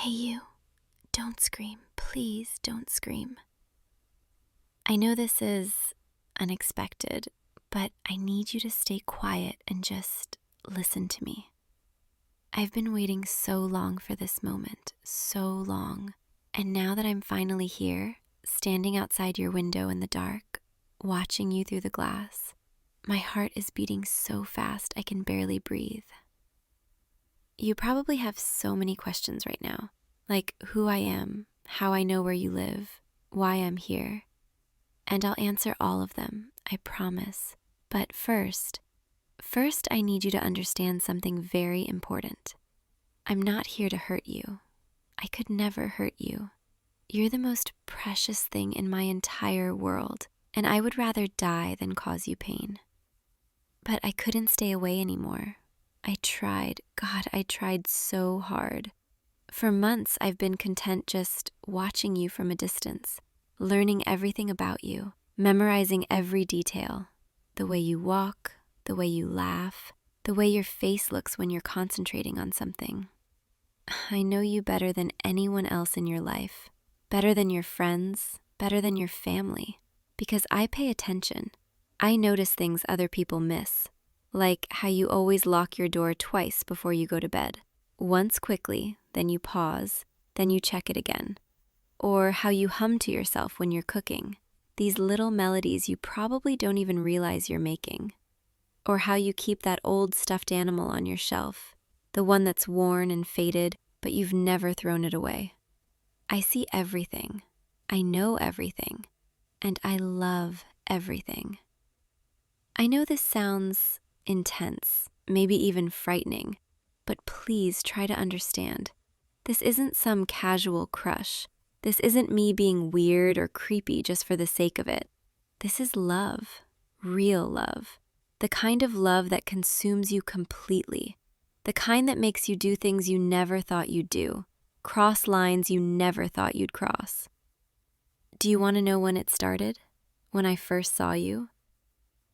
Hey you, don't scream. Please don't scream. I know this is unexpected, but I need you to stay quiet and just listen to me. I've been waiting so long for this moment, so long. And now that I'm finally here, standing outside your window in the dark, watching you through the glass, my heart is beating so fast I can barely breathe. You probably have so many questions right now, like who I am, how I know where you live, why I'm here. And I'll answer all of them, I promise. But first I need you to understand something very important. I'm not here to hurt you. I could never hurt you. You're the most precious thing in my entire world, and I would rather die than cause you pain. But I couldn't stay away anymore. I tried so hard. For months, I've been content just watching you from a distance, learning everything about you, memorizing every detail, the way you walk, the way you laugh, the way your face looks when you're concentrating on something. I know you better than anyone else in your life, better than your friends, better than your family, because I pay attention. I notice things other people miss, like how you always lock your door twice before you go to bed. Once quickly, then you pause, then you check it again. Or how you hum to yourself when you're cooking, these little melodies you probably don't even realize you're making. Or how you keep that old stuffed animal on your shelf, the one that's worn and faded, but you've never thrown it away. I see everything, I know everything, and I love everything. I know this sounds intense, maybe even frightening, but please try to understand. This isn't some casual crush. This isn't me being weird or creepy just for the sake of it. This is love, real love, the kind of love that consumes you completely, the kind that makes you do things you never thought you'd do, cross lines you never thought you'd cross. Do you want to know when it started? When I first saw you?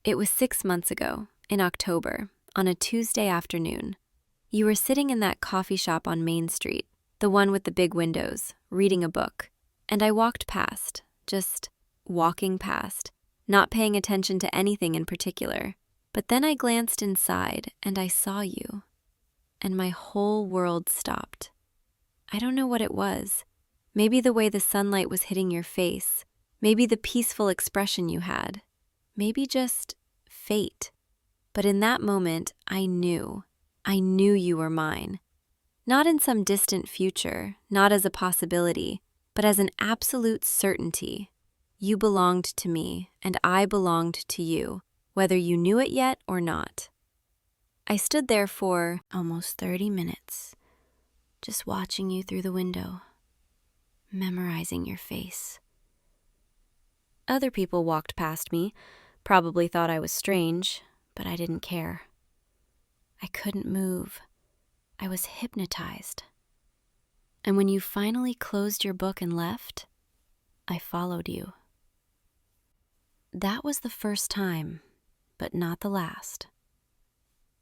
It was 6 months ago, in October, on a Tuesday afternoon. You were sitting in that coffee shop on Main Street, the one with the big windows, reading a book, and I walked past, just walking past, not paying attention to anything in particular. But then I glanced inside and I saw you, and my whole world stopped. I don't know what it was. Maybe the way the sunlight was hitting your face, maybe the peaceful expression you had, maybe just fate. But in that moment, I knew you were mine. Not in some distant future, not as a possibility, but as an absolute certainty. You belonged to me, and I belonged to you, whether you knew it yet or not. I stood there for almost 30 minutes, just watching you through the window, memorizing your face. Other people walked past me, probably thought I was strange, but I didn't care. I couldn't move. I was hypnotized. And when you finally closed your book and left, I followed you. That was the first time, but not the last.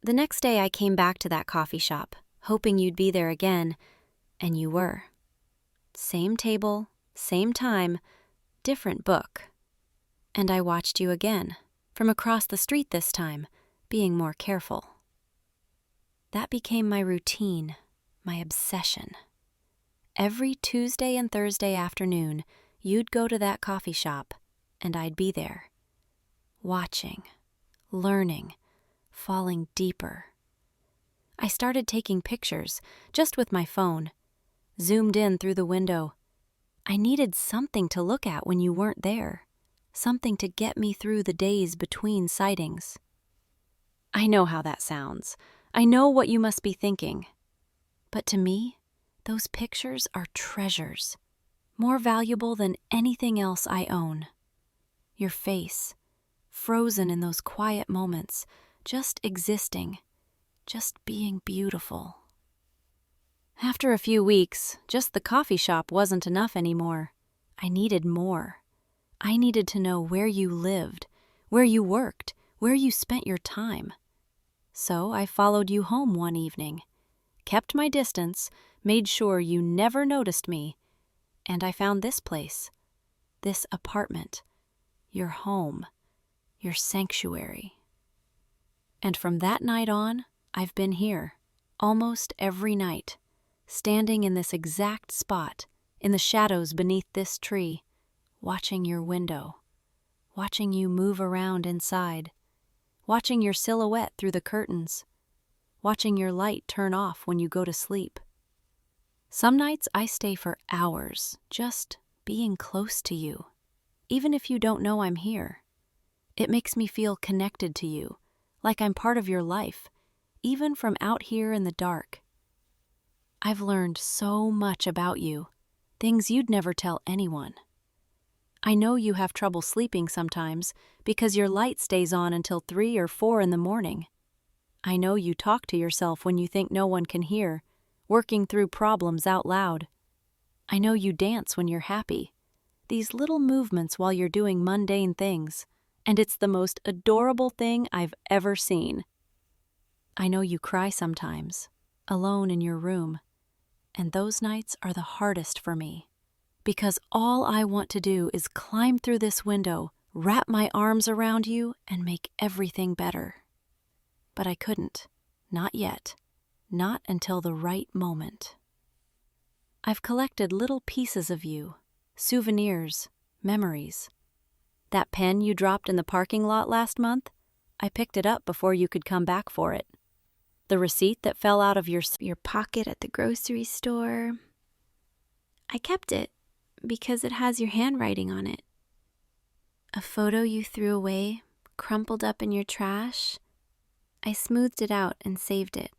The next day I came back to that coffee shop, hoping you'd be there again, and you were. Same table, same time, different book. And I watched you again, from across the street this time, being more careful. That became my routine, my obsession. Every Tuesday and Thursday afternoon, you'd go to that coffee shop, and I'd be there, watching, learning, falling deeper. I started taking pictures, just with my phone, zoomed in through the window. I needed something to look at when you weren't there, something to get me through the days between sightings. I know how that sounds. I know what you must be thinking. But to me, those pictures are treasures, more valuable than anything else I own. Your face, frozen in those quiet moments, just existing, just being beautiful. After a few weeks, just the coffee shop wasn't enough anymore. I needed more. I needed to know where you lived, where you worked, where you spent your time. So I followed you home one evening, kept my distance, made sure you never noticed me, and I found this place, this apartment, your home, your sanctuary. And from that night on, I've been here, almost every night, standing in this exact spot, in the shadows beneath this tree, watching your window, watching you move around inside, watching your silhouette through the curtains, watching your light turn off when you go to sleep. Some nights I stay for hours, just being close to you, even if you don't know I'm here. It makes me feel connected to you, like I'm part of your life, even from out here in the dark. I've learned so much about you, things you'd never tell anyone. I know you have trouble sleeping sometimes because your light stays on until 3 or 4 in the morning. I know you talk to yourself when you think no one can hear, working through problems out loud. I know you dance when you're happy, these little movements while you're doing mundane things, and it's the most adorable thing I've ever seen. I know you cry sometimes, alone in your room, and those nights are the hardest for me, because all I want to do is climb through this window, wrap my arms around you, and make everything better. But I couldn't, not yet, not until the right moment. I've collected little pieces of you, souvenirs, memories. That pen you dropped in the parking lot last month, I picked it up before you could come back for it. The receipt that fell out of your pocket at the grocery store, I kept it because it has your handwriting on it. A photo you threw away, crumpled up in your trash, I smoothed it out and saved it.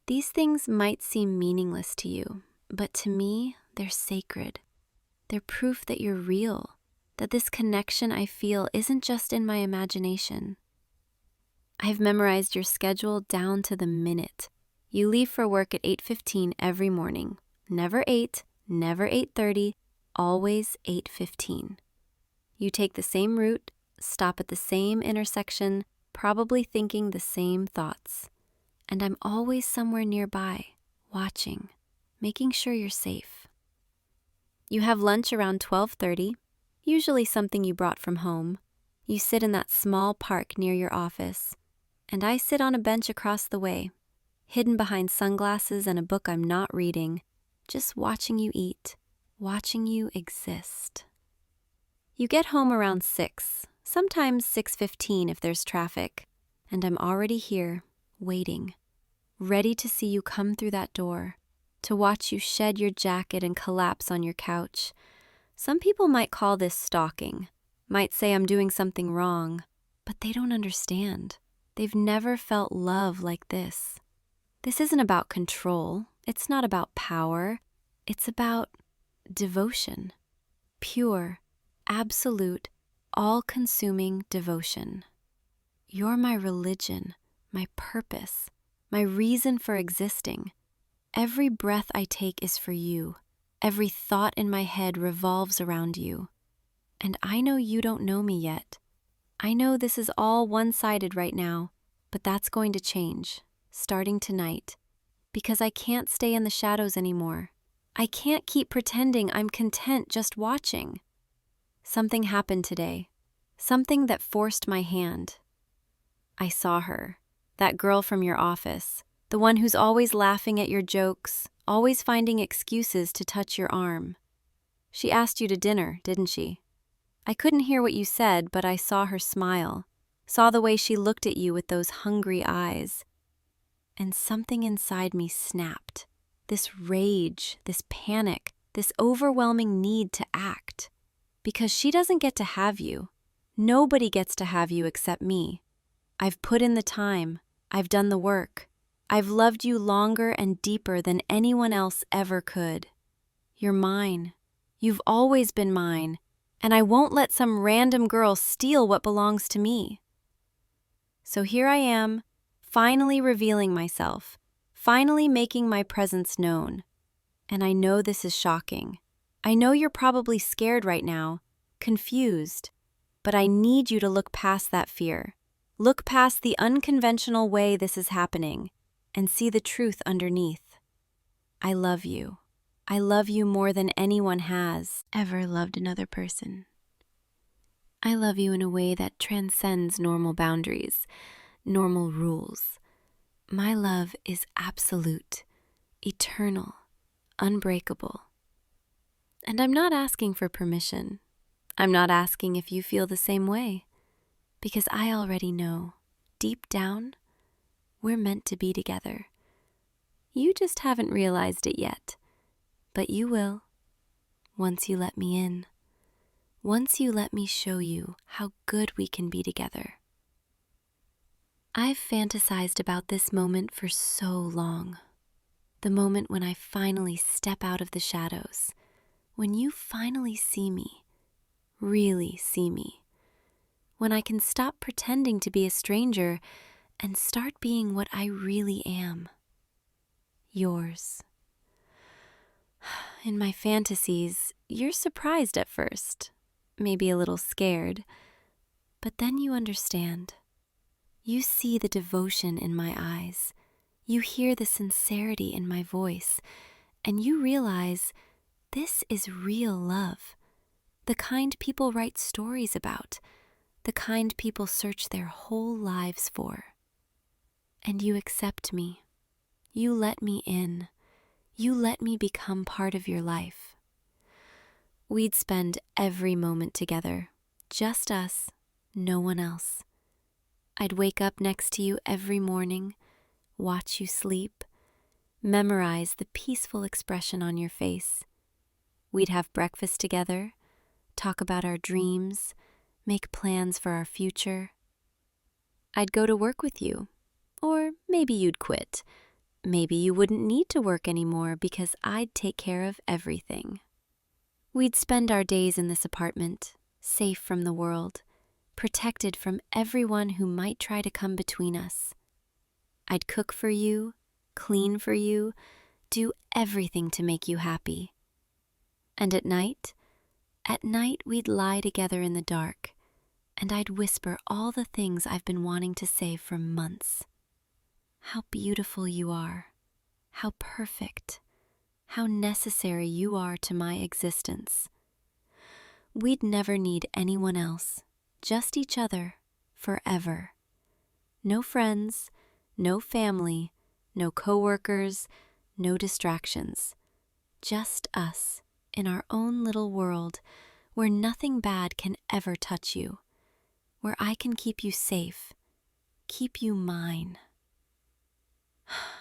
These things might seem meaningless to you, but to me, they're sacred. They're proof that you're real, that this connection I feel isn't just in my imagination. I've memorized your schedule down to the minute. You leave for work at 8:15 every morning. Never 8, never 8:30, always 8:15. You take the same route, stop at the same intersection, probably thinking the same thoughts. And I'm always somewhere nearby, watching, making sure you're safe. You have lunch around 12:30, usually something you brought from home. You sit in that small park near your office, and I sit on a bench across the way, hidden behind sunglasses and a book I'm not reading, just watching you eat, watching you exist. You get home around 6, sometimes 6:15 if there's traffic, and I'm already here, waiting, ready to see you come through that door, to watch you shed your jacket and collapse on your couch. Some people might call this stalking, might say I'm doing something wrong, but they don't understand. They've never felt love like this. This isn't about control. It's not about power. It's about devotion. Pure, absolute, all-consuming devotion. You're my religion, my purpose, my reason for existing. Every breath I take is for you. Every thought in my head revolves around you. And I know you don't know me yet. I know this is all one-sided right now, but that's going to change, starting tonight, because I can't stay in the shadows anymore. I can't keep pretending I'm content just watching. Something happened today, something that forced my hand. I saw her, that girl from your office, the one who's always laughing at your jokes, always finding excuses to touch your arm. She asked you to dinner, didn't she? I couldn't hear what you said, but I saw her smile, saw the way she looked at you with those hungry eyes. And something inside me snapped. This rage, this panic, this overwhelming need to act. Because she doesn't get to have you. Nobody gets to have you except me. I've put in the time. I've done the work. I've loved you longer and deeper than anyone else ever could. You're mine. You've always been mine. And I won't let some random girl steal what belongs to me. So here I am, finally revealing myself, finally making my presence known. And I know this is shocking. I know you're probably scared right now, confused, but I need you to look past that fear. Look past the unconventional way this is happening and see the truth underneath. I love you. I love you more than anyone has ever loved another person. I love you in a way that transcends normal boundaries, normal rules. My love is absolute, eternal, unbreakable. And I'm not asking for permission. I'm not asking if you feel the same way, because I already know, deep down, we're meant to be together. You just haven't realized it yet, but you will, once you let me in. Once you let me show you how good we can be together. I've fantasized about this moment for so long. The moment when I finally step out of the shadows, when you finally see me, really see me, when I can stop pretending to be a stranger and start being what I really am. Yours. In my fantasies, you're surprised at first, maybe a little scared, but then you understand. You see the devotion in my eyes, you hear the sincerity in my voice, and you realize this is real love, the kind people write stories about, the kind people search their whole lives for. And you accept me. You let me in. You let me become part of your life. We'd spend every moment together, just us, no one else. I'd wake up next to you every morning, watch you sleep, memorize the peaceful expression on your face. We'd have breakfast together, talk about our dreams, make plans for our future. I'd go to work with you, or maybe you'd quit. Maybe you wouldn't need to work anymore because I'd take care of everything. We'd spend our days in this apartment, safe from the world, protected from everyone who might try to come between us. I'd cook for you, clean for you, do everything to make you happy. And at night we'd lie together in the dark, and I'd whisper all the things I've been wanting to say for months. How beautiful you are, how perfect, how necessary you are to my existence. We'd never need anyone else, just each other, forever. No friends, no family, no coworkers, no distractions. Just us, in our own little world, where nothing bad can ever touch you, where I can keep you safe, keep you mine.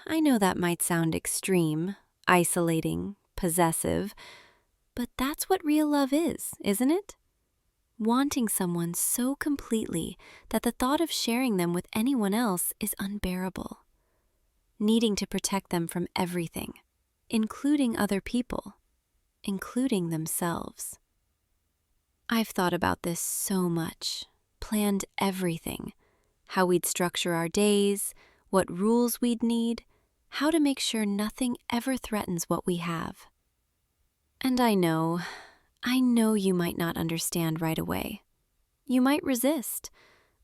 I know that might sound extreme, isolating, possessive, but that's what real love is, isn't it? Wanting someone so completely that the thought of sharing them with anyone else is unbearable. Needing to protect them from everything, including other people, including themselves. I've thought about this so much, planned everything, how we'd structure our days, what rules we'd need, how to make sure nothing ever threatens what we have. And I know you might not understand right away. You might resist,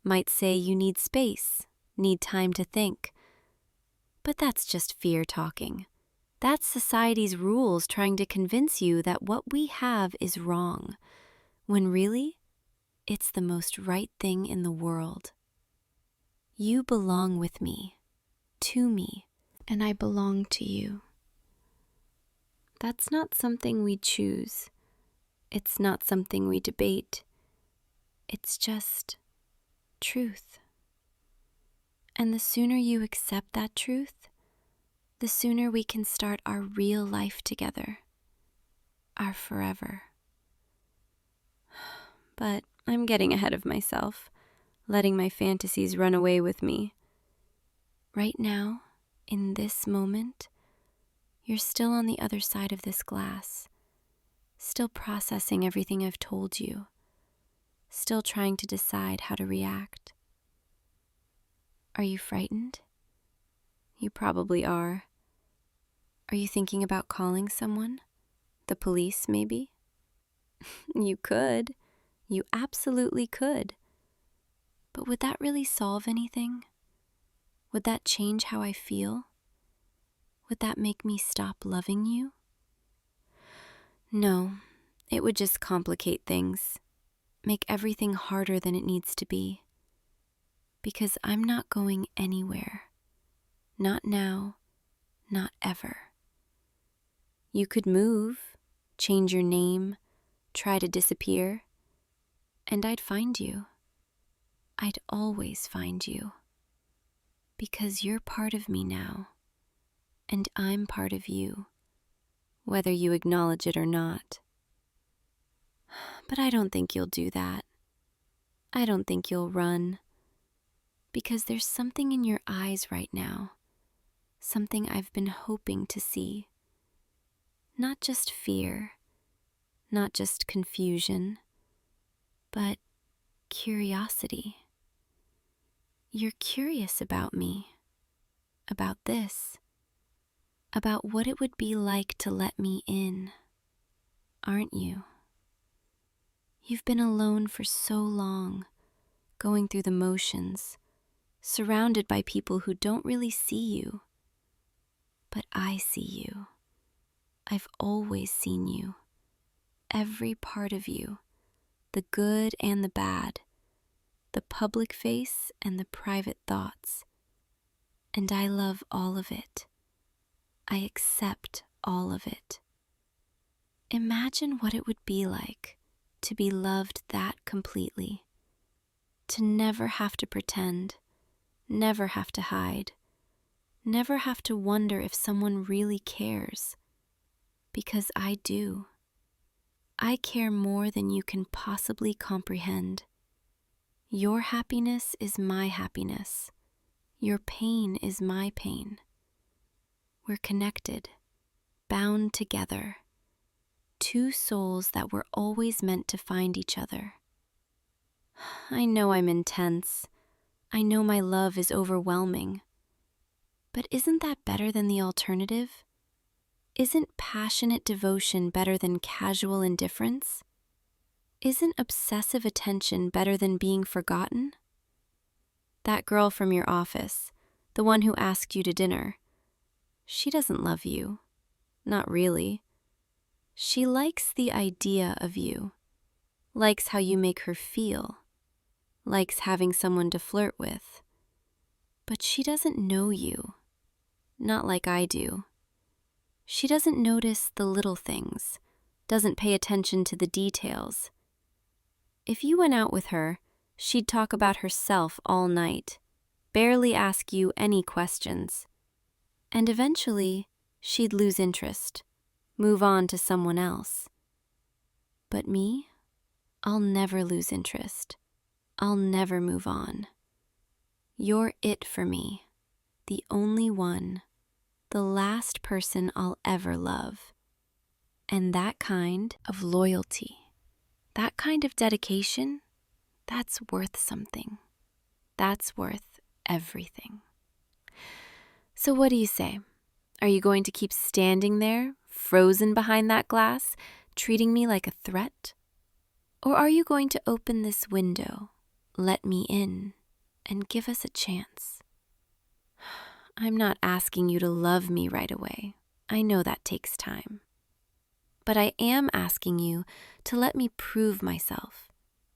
might say you need space, need time to think. But that's just fear talking. That's society's rules trying to convince you that what we have is wrong, when really, it's the most right thing in the world. You belong with me, to me, and I belong to you. That's not something we choose. It's not something we debate. It's just truth. And the sooner you accept that truth, the sooner we can start our real life together, our forever. But I'm getting ahead of myself, letting my fantasies run away with me. Right now, in this moment, you're still on the other side of this glass, still processing everything I've told you, still trying to decide how to react. Are you frightened? You probably are. Are you thinking about calling someone? The police, maybe? You could. You absolutely could. But would that really solve anything? Would that change how I feel? Would that make me stop loving you? No, it would just complicate things, make everything harder than it needs to be. Because I'm not going anywhere. Not now, not ever. You could move, change your name, try to disappear, and I'd find you. I'd always find you. Because you're part of me now, and I'm part of you, whether you acknowledge it or not. But I don't think you'll do that. I don't think you'll run. Because there's something in your eyes right now, something I've been hoping to see. Not just fear, not just confusion, but curiosity. You're curious about me, about this, about what it would be like to let me in, aren't you? You've been alone for so long, going through the motions, surrounded by people who don't really see you. But I see you. I've always seen you. Every part of you, the good and the bad, the public face and the private thoughts. And I love all of it. I accept all of it. Imagine what it would be like to be loved that completely, to never have to pretend, never have to hide, never have to wonder if someone really cares. Because I do. I care more than you can possibly comprehend. Your happiness is my happiness. Your pain is my pain. We're connected, bound together. Two souls that were always meant to find each other. I know I'm intense. I know my love is overwhelming. But isn't that better than the alternative? Isn't passionate devotion better than casual indifference? Isn't obsessive attention better than being forgotten? That girl from your office, the one who asked you to dinner, she doesn't love you. Not really. She likes the idea of you, likes how you make her feel, likes having someone to flirt with. But she doesn't know you, not like I do. She doesn't notice the little things, doesn't pay attention to the details. If you went out with her, she'd talk about herself all night, barely ask you any questions. And eventually, she'd lose interest, move on to someone else. But me, I'll never lose interest. I'll never move on. You're it for me, the only one, the last person I'll ever love. And that kind of loyalty, that kind of dedication, that's worth something. That's worth everything. So what do you say? Are you going to keep standing there, frozen behind that glass, treating me like a threat? Or are you going to open this window, let me in, and give us a chance? I'm not asking you to love me right away. I know that takes time. But I am asking you to let me prove myself,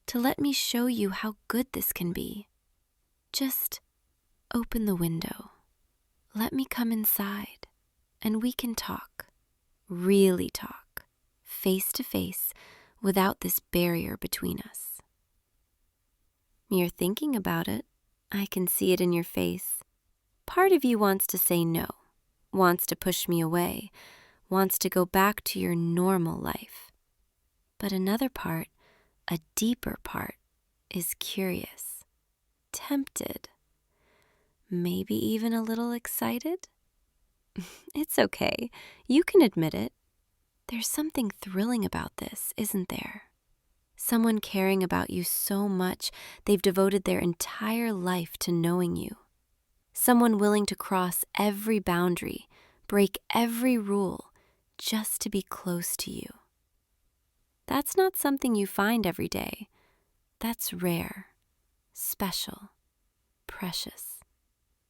to let me show you how good this can be. Just open the window. Let me come inside, and we can talk, really talk, face to face, without this barrier between us. You're thinking about it. I can see it in your face. Part of you wants to say no, wants to push me away, wants to go back to your normal life. But another part, a deeper part, is curious, tempted, maybe even a little excited. It's okay. You can admit it. There's something thrilling about this, isn't there? Someone caring about you so much they've devoted their entire life to knowing you. Someone willing to cross every boundary, break every rule, just to be close to you. That's not something you find every day. That's rare, special, precious.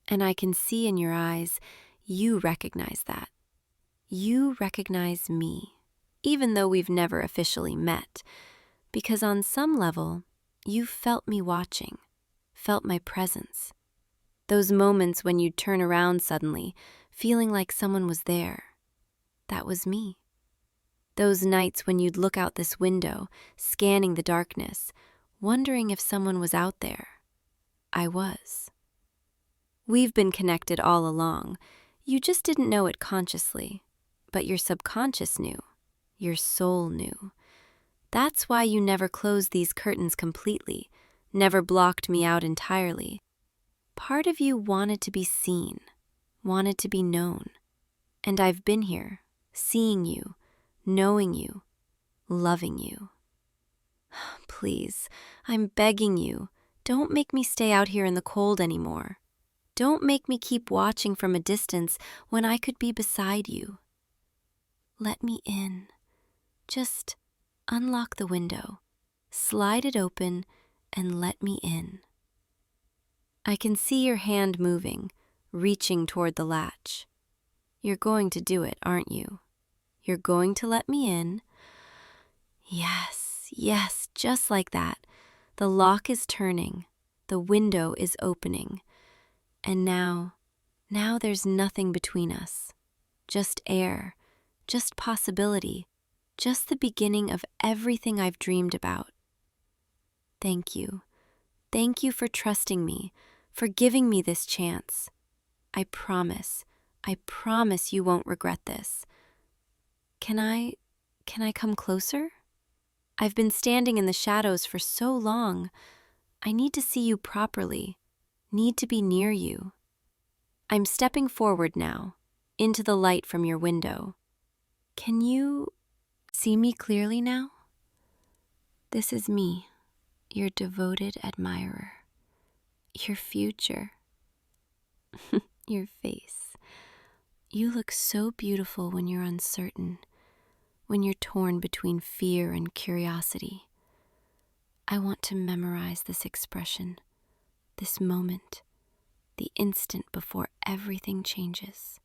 And I can see in your eyes, You recognize that. You recognize me, even though we've never officially met, because on some level, you felt me watching, felt my presence. Those moments when you'd turn around suddenly, feeling like someone was there. That was me. Those nights when you'd look out this window, scanning the darkness, wondering if someone was out there. I was. We've been connected all along. You just didn't know it consciously, but your subconscious knew. Your soul knew. That's why you never closed these curtains completely, never blocked me out entirely. Part of you wanted to be seen, wanted to be known. And I've been here, seeing you, knowing you, loving you. Please, I'm begging you, don't make me stay out here in the cold anymore. Don't make me keep watching from a distance when I could be beside you. Let me in. Just unlock the window, slide it open, and let me in. I can see your hand moving, reaching toward the latch. You're going to do it, aren't you? You're going to let me in? Yes, just like that. The lock is turning. The window is opening. And now there's nothing between us. Just air, just possibility, just the beginning of everything I've dreamed about. Thank you. Thank you for trusting me, for giving me this chance. I promise you won't regret this. Can I come closer? I've been standing in the shadows for so long. I need to see you properly, need to be near you. I'm stepping forward now, into the light from your window. Can you see me clearly now? This is me, your devoted admirer. Your future. Your face. You look so beautiful when you're uncertain, when you're torn between fear and curiosity. I want to memorize this expression, this moment, the instant before everything changes.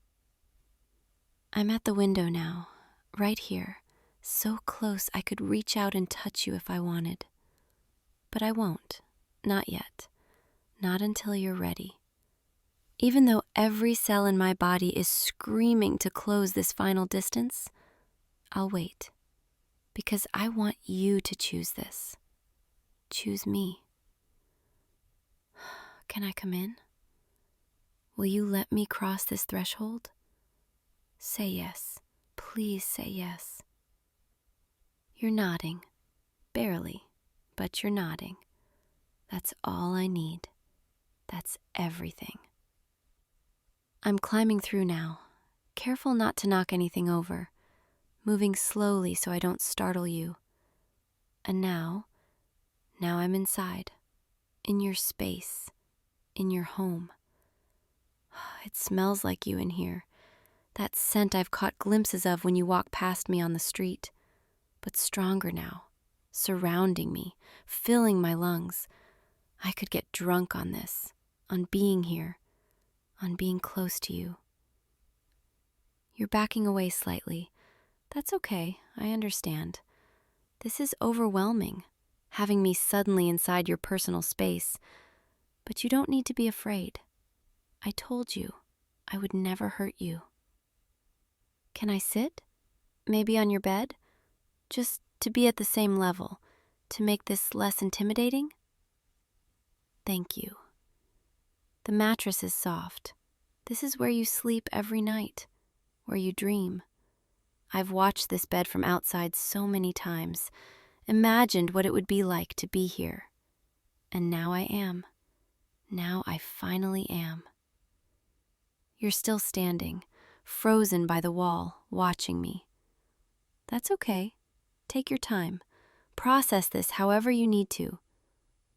I'm at the window now, right here, so close I could reach out and touch you if I wanted. But I won't, not yet, not until you're ready. Even though every cell in my body is screaming to close this final distance, I'll wait, because I want you to choose this. Choose me. Can I come in? Will you let me cross this threshold? Say yes. Please say yes. You're nodding. Barely, but you're nodding. That's all I need. That's everything. I'm climbing through now, careful not to knock anything over, moving slowly so I don't startle you. And now I'm inside, in your space, in your home. It smells like you in here, that scent I've caught glimpses of when you walk past me on the street, but stronger now, surrounding me, filling my lungs. I could get drunk on this, on being here, on being close to you. You're backing away slightly. That's okay, I understand. This is overwhelming, having me suddenly inside your personal space, but you don't need to be afraid. I told you I would never hurt you. Can I sit? Maybe on your bed? Just to be at the same level, to make this less intimidating? Thank you. The mattress is soft. This is where you sleep every night, where you dream. I've watched this bed from outside so many times, imagined what it would be like to be here. And now I am. Now I finally am. You're still standing, frozen by the wall, watching me. That's okay. Take your time. Process this however you need to.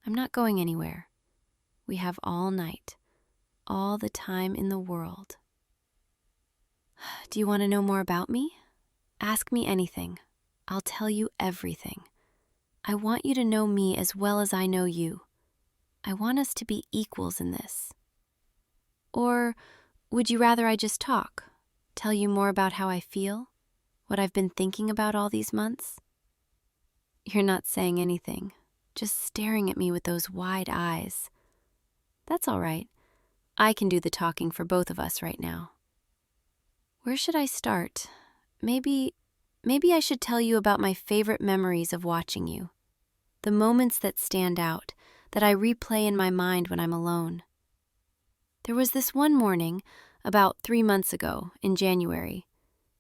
I'm not going anywhere. We have all night, all the time in the world. Do you want to know more about me? Ask me anything. I'll tell you everything. I want you to know me as well as I know you. I want us to be equals in this. Or Would you rather I just talk? Tell you more about how I feel? What I've been thinking about all these months? You're not saying anything, just staring at me with those wide eyes. That's all right. I can do the talking for both of us right now. Where should I start? Maybe I should tell you about my favorite memories of watching you. The moments that stand out, that I replay in my mind when I'm alone. There was this one morning, about 3 months ago, in January.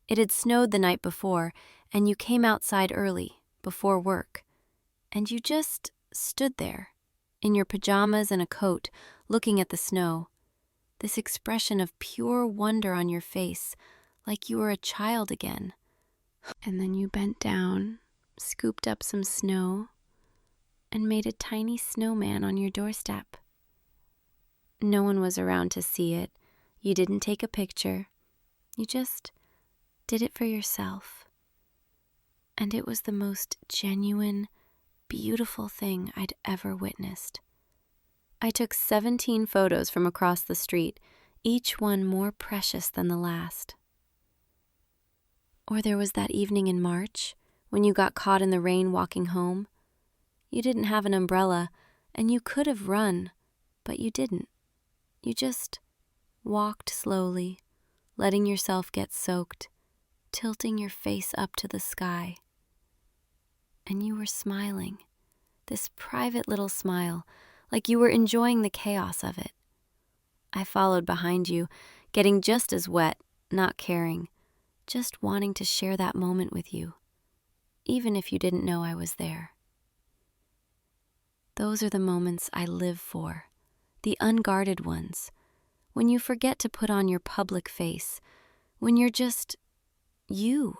It had snowed the night before, and you came outside early, before work. And you just stood there, in your pajamas and a coat, looking at the snow. This expression of pure wonder on your face, like you were a child again. And then you bent down, scooped up some snow, and made a tiny snowman on your doorstep. No one was around to see it. You didn't take a picture. You just did it for yourself. And it was the most genuine, beautiful thing I'd ever witnessed. I took 17 photos from across the street, each one more precious than the last. Or there was that evening in March, when you got caught in the rain walking home. You didn't have an umbrella, and you could have run, but you didn't. You just walked slowly, letting yourself get soaked, tilting your face up to the sky. And you were smiling, this private little smile, like you were enjoying the chaos of it. I followed behind you, getting just as wet, not caring, just wanting to share that moment with you, even if you didn't know I was there. Those are the moments I live for, the unguarded ones, when you forget to put on your public face, when you're just you,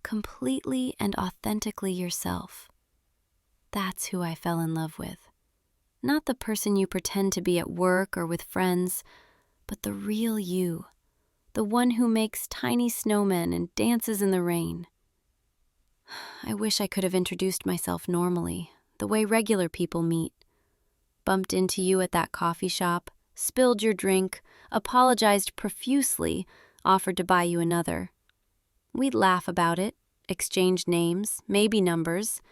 completely and authentically yourself. That's who I fell in love with. Not the person you pretend to be at work or with friends, but the real you, the one who makes tiny snowmen and dances in the rain. I wish I could have introduced myself normally, the way regular people meet. Bumped into you at that coffee shop, spilled your drink, apologized profusely, offered to buy you another. We'd laugh about it, exchange names, maybe numbers,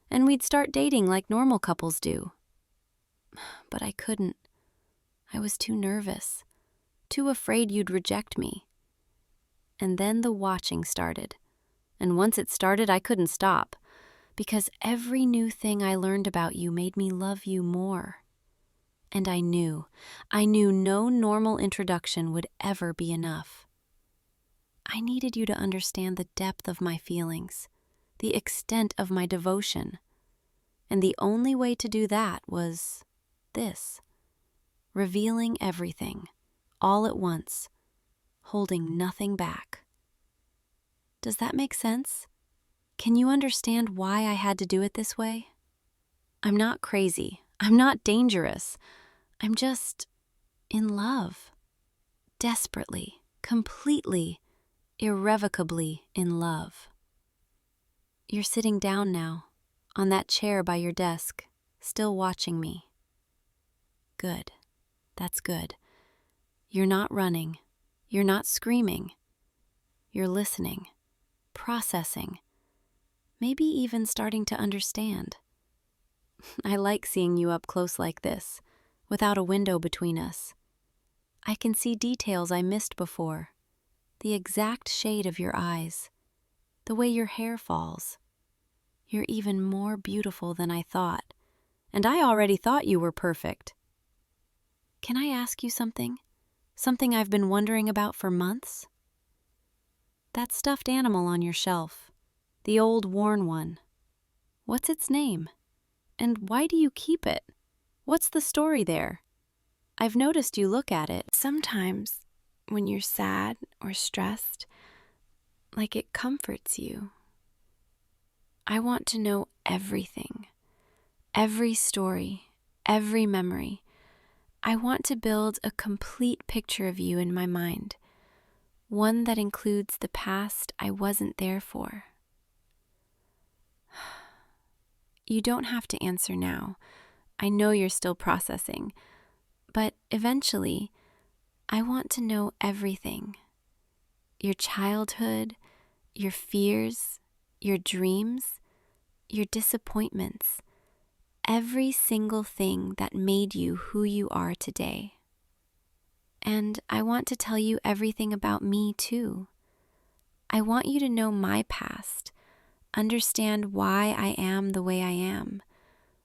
and we'd start dating like normal couples do. But I couldn't. I was too nervous, too afraid you'd reject me. And then the watching started. And once it started, I couldn't stop, because every new thing I learned about you made me love you more. And I knew no normal introduction would ever be enough. I needed you to understand the depth of my feelings, the extent of my devotion. And the only way to do that was this, revealing everything, all at once, holding nothing back. Does that make sense? Can you understand why I had to do it this way? I'm not crazy. I'm not dangerous. I'm just in love. Desperately, completely, irrevocably in love. You're sitting down now, on that chair by your desk, still watching me. Good. That's good. You're not running. You're not screaming. You're listening, processing, maybe even starting to understand. I like seeing you up close like this, without a window between us. I can see details I missed before, the exact shade of your eyes, the way your hair falls. You're even more beautiful than I thought, and I already thought you were perfect. Can I ask you something? Something I've been wondering about for months? That stuffed animal on your shelf, the old worn one. What's its name? And why do you keep it? What's the story there? I've noticed you look at it. Sometimes, when you're sad or stressed, like it comforts you. I want to know everything, every story, every memory. I want to build a complete picture of you in my mind, one that includes the past I wasn't there for. You don't have to answer now. I know you're still processing, but eventually, I want to know everything. Your childhood, your fears, your dreams, your disappointments, every single thing that made you who you are today. And I want to tell you everything about me too. I want you to know my past, understand why I am the way I am,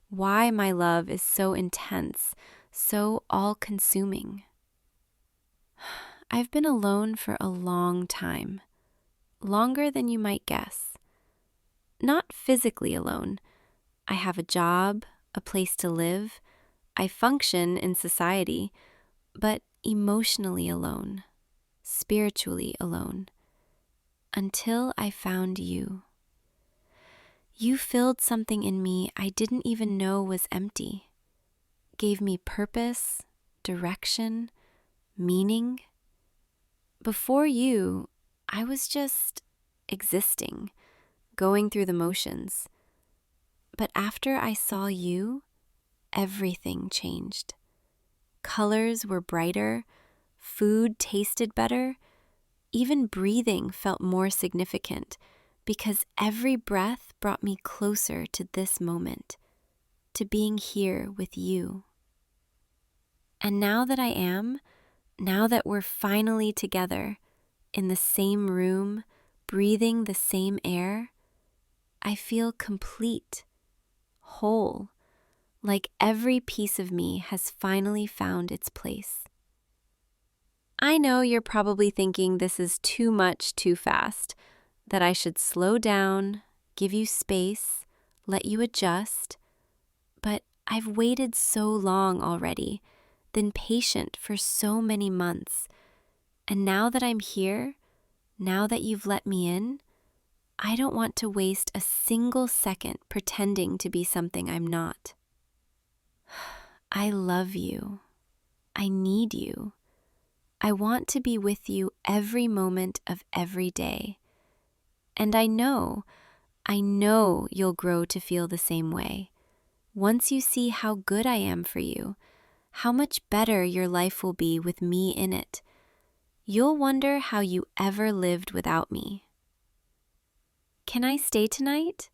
why my love is so intense, so all-consuming. I've been alone for a long time, longer than you might guess. Not physically alone. I have a job, a place to live, I function in society, but emotionally alone, spiritually alone, until I found you. You filled something in me I didn't even know was empty, gave me purpose, direction, meaning. Before you, I was just existing, going through the motions. But after I saw you, everything changed. Colors were brighter, food tasted better, even breathing felt more significant because every breath brought me closer to this moment, to being here with you. And now that I am, now that we're finally together, in the same room, breathing the same air, I feel complete, whole, like every piece of me has finally found its place. I know you're probably thinking this is too much too fast, that I should slow down, give you space, let you adjust, but I've waited so long already, been patient for so many months, and now that I'm here, now that you've let me in, I don't want to waste a single second pretending to be something I'm not. I love you. I need you. I want to be with you every moment of every day. And I know you'll grow to feel the same way. Once you see how good I am for you, how much better your life will be with me in it, you'll wonder how you ever lived without me. Can I stay tonight?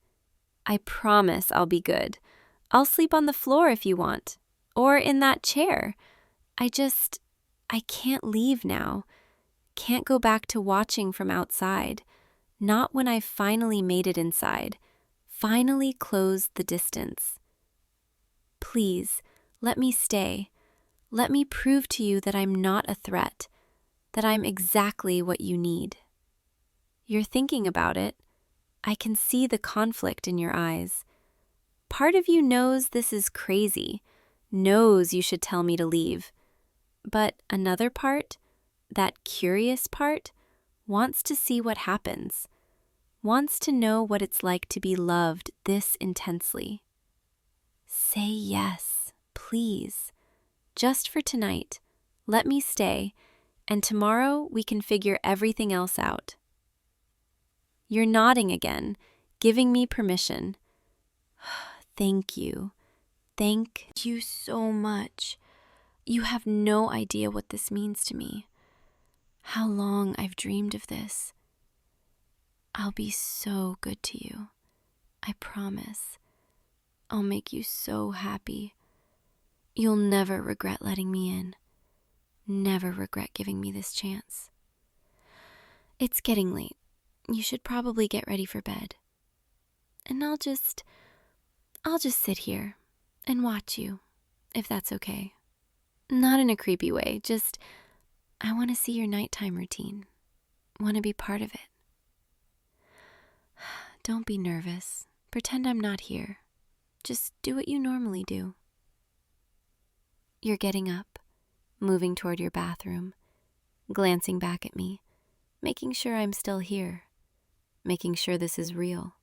I promise I'll be good. I'll sleep on the floor if you want, or in that chair. I can't leave now. Can't go back to watching from outside. Not when I've finally made it inside. Finally closed the distance. Please, let me stay. Let me prove to you that I'm not a threat, that I'm exactly what you need. You're thinking about it. I can see the conflict in your eyes. Part of you knows this is crazy, knows you should tell me to leave. But another part, that curious part, wants to see what happens, wants to know what it's like to be loved this intensely. Say yes, please. Just for tonight, let me stay, and tomorrow we can figure everything else out. You're nodding again, giving me permission. Thank you. Thank you so much. You have no idea what this means to me. How long I've dreamed of this. I'll be so good to you. I promise. I'll make you so happy. You'll never regret letting me in. Never regret giving me this chance. It's getting late. You should probably get ready for bed. And I'll just sit here and watch you, if that's okay. Not in a creepy way, just I want to see your nighttime routine. Want to be part of it. Don't be nervous. Pretend I'm not here. Just do what you normally do. You're getting up, moving toward your bathroom, glancing back at me, making sure I'm still here, making sure this is real.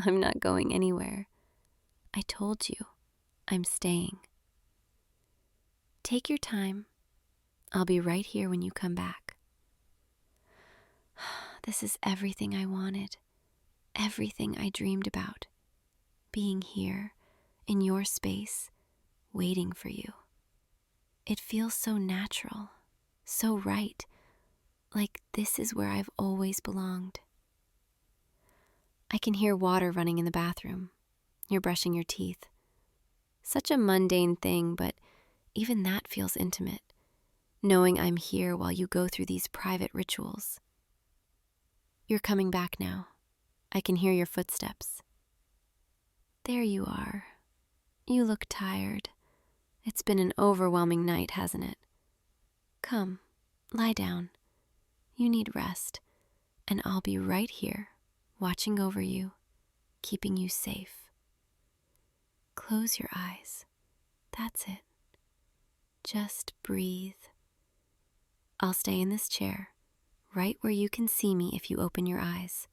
I'm not going anywhere. I told you, I'm staying. Take your time. I'll be right here when you come back. This is everything I wanted, everything I dreamed about. Being here, in your space, waiting for you. It feels so natural. so right, like this is where I've always belonged. I can hear water running in the bathroom. You're brushing your teeth. Such a mundane thing, but even that feels intimate, knowing I'm here while you go through these private rituals. You're coming back now. I can hear your footsteps. There you are. You look tired. It's been an overwhelming night, hasn't it? Come, lie down. You need rest, and I'll be right here, watching over you, keeping you safe. Close your eyes. That's it. Just breathe. I'll stay in this chair, right where you can see me if you open your eyes,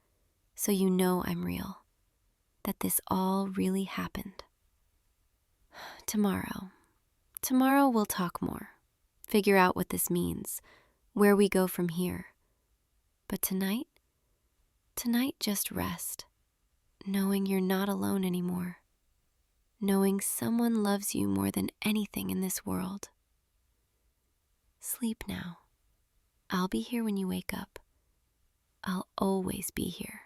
so you know I'm real, that this all really happened. Tomorrow we'll talk more, figure out what this means, where we go from here. But tonight just rest, knowing you're not alone anymore, knowing someone loves you more than anything in this world. Sleep now. I'll be here when you wake up. I'll always be here,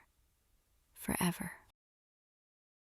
forever.